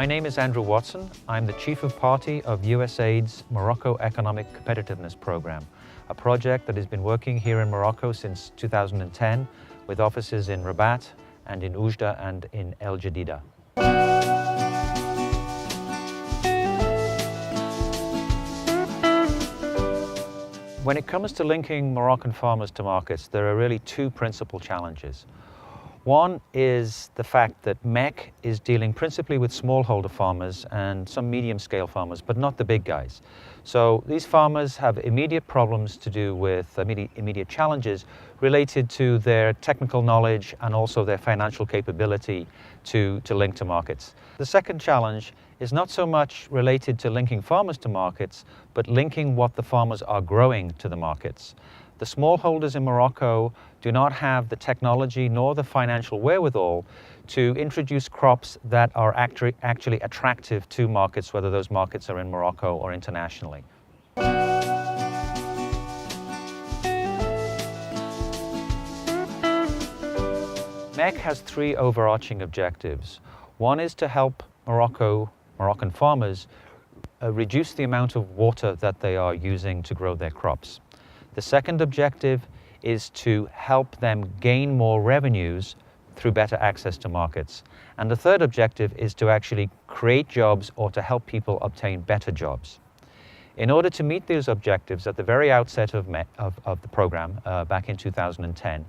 My name is Andrew Watson. I'm the Chief of Party of USAID's Morocco Economic Competitiveness Program, a project that has been working here in Morocco since 2010 with offices in Rabat and in Oujda and in El Jadida. When it comes to linking Moroccan farmers to markets, there are really two principal challenges. One is the fact that MEC is dealing principally with smallholder farmers and some medium-scale farmers, but not the big guys. So these farmers have immediate problems to do with immediate challenges related to their technical knowledge and also their financial capability to link to markets. The second challenge is not so much related to linking farmers to markets, but linking what the farmers are growing to the markets. The smallholders in Morocco do not have the technology nor the financial wherewithal to introduce crops that are actually attractive to markets, whether those markets are in Morocco or internationally. MEC has three overarching objectives. One is to help Moroccan farmers reduce the amount of water that they are using to grow their crops. The second objective is to help them gain more revenues through better access to markets. And the third objective is to actually create jobs or to help people obtain better jobs. In order to meet these objectives at the very outset of the program back in 2010,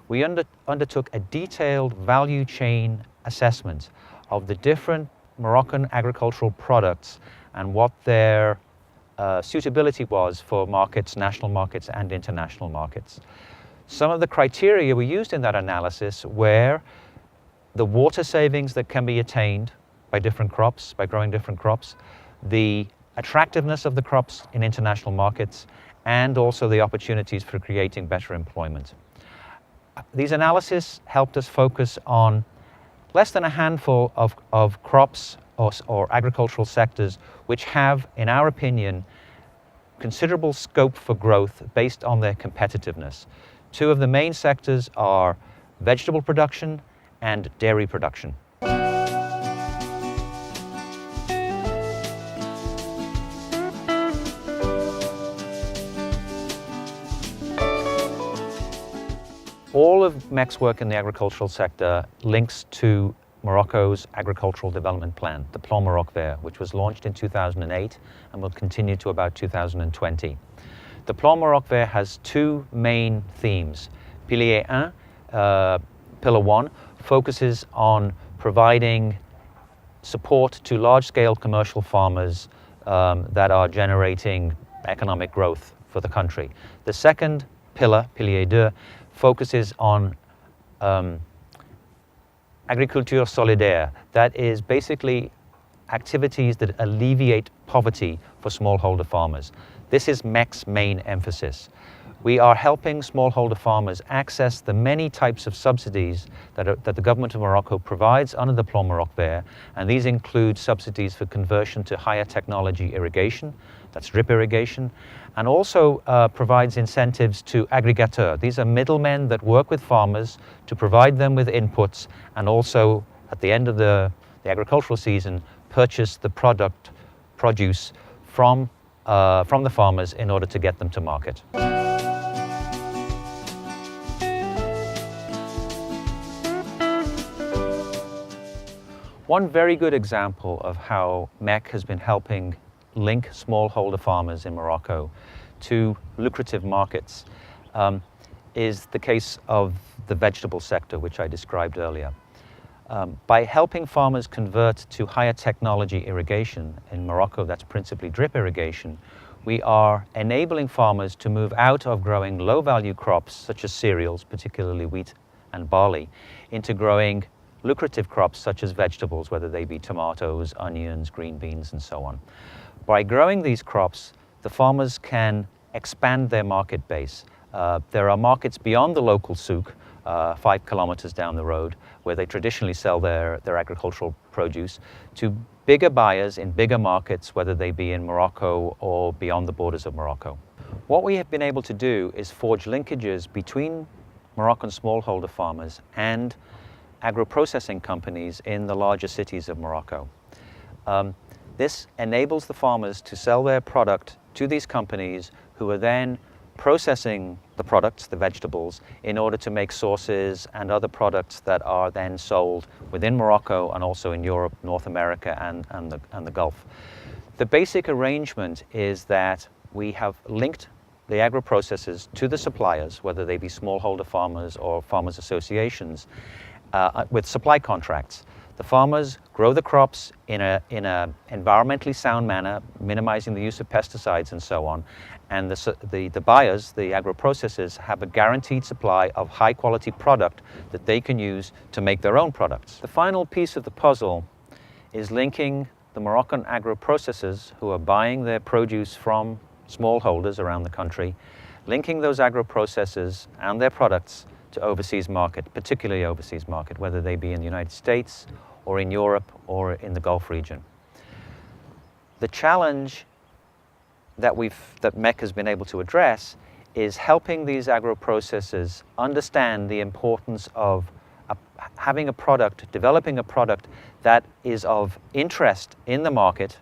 we undertook a detailed value chain assessment of the different Moroccan agricultural products and what their suitability was for markets, national markets and international markets. Some of the criteria we used in that analysis were the water savings that can be attained by different crops, by growing different crops, the attractiveness of the crops in international markets, and also the opportunities for creating better employment. These analyses helped us focus on less than a handful of crops or agricultural sectors which have, in our opinion, considerable scope for growth based on their competitiveness. Two of the main sectors are vegetable production and dairy production. All of MEC's work in the agricultural sector links to Morocco's agricultural development plan, the Plan Maroc Vert, which was launched in 2008 and will continue to about 2020. The Plan Maroc Vert has two main themes. Pilier 1, Pillar 1, focuses on providing support to large-scale commercial farmers that are generating economic growth for the country. The second pillar, Pilier 2, focuses on agriculture solidaire. That is basically activities that alleviate poverty for smallholder farmers. This is MEC's main emphasis. We are helping smallholder farmers access the many types of subsidies that the government of Morocco provides under the Plan Maroc Vert, and these include subsidies for conversion to higher technology irrigation, that's drip irrigation, and also provides incentives to agriculteurs. These are middlemen that work with farmers to provide them with inputs and also, at the end of the agricultural season, purchase the produce from the farmers in order to get them to market. One very good example of how MEC has been helping link smallholder farmers in Morocco to lucrative markets is the case of the vegetable sector, which I described earlier. By helping farmers convert to higher technology irrigation in Morocco, that's principally drip irrigation, we are enabling farmers to move out of growing low-value crops such as cereals, particularly wheat and barley, into growing lucrative crops such as vegetables, whether they be tomatoes, onions, green beans, and so on. By growing these crops, the farmers can expand their market base. There are markets beyond the local souk, 5 kilometers down the road, where they traditionally sell their agricultural produce, to bigger buyers in bigger markets, whether they be in Morocco or beyond the borders of Morocco. What we have been able to do is forge linkages between Moroccan smallholder farmers and agro-processing companies in the larger cities of Morocco. This enables the farmers to sell their product to these companies who are then processing the products, the vegetables, in order to make sauces and other products that are then sold within Morocco and also in Europe, North America, and the Gulf. The basic arrangement is that we have linked the agro-processors to the suppliers, whether they be smallholder farmers or farmers associations, with supply contracts. The farmers grow the crops in a environmentally sound manner, minimizing the use of pesticides and so on. And the buyers, the agro-processors, have a guaranteed supply of high-quality product that they can use to make their own products. The final piece of the puzzle is linking the Moroccan agro-processors who are buying their produce from smallholders around the country, linking those agro-processors and their products to overseas market, particularly overseas market, whether they be in the United States or in Europe or in the Gulf region. The challenge that MEC has been able to address is helping these agro-processors understand the importance of having a product, developing a product that is of interest in the market,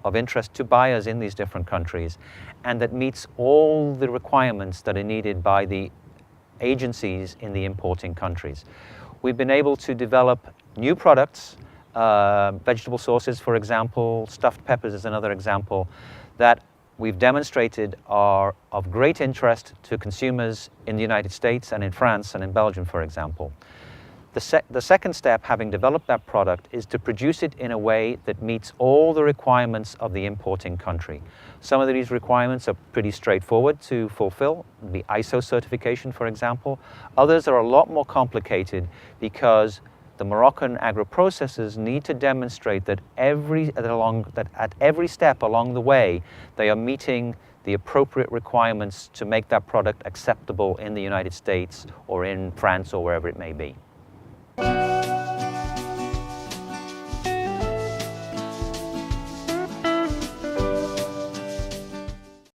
of interest to buyers in these different countries, and that meets all the requirements that are needed by the agencies in the importing countries. We've been able to develop new products, vegetable sauces, for example, stuffed peppers is another example, that we've demonstrated are of great interest to consumers in the United States and in France and in Belgium, for example. The second step, having developed that product, is to produce it in a way that meets all the requirements of the importing country. Some of these requirements are pretty straightforward to fulfill, the ISO certification, for example. Others are a lot more complicated because the Moroccan agro-processors need to demonstrate that at every step along the way, they are meeting the appropriate requirements to make that product acceptable in the United States or in France or wherever it may be.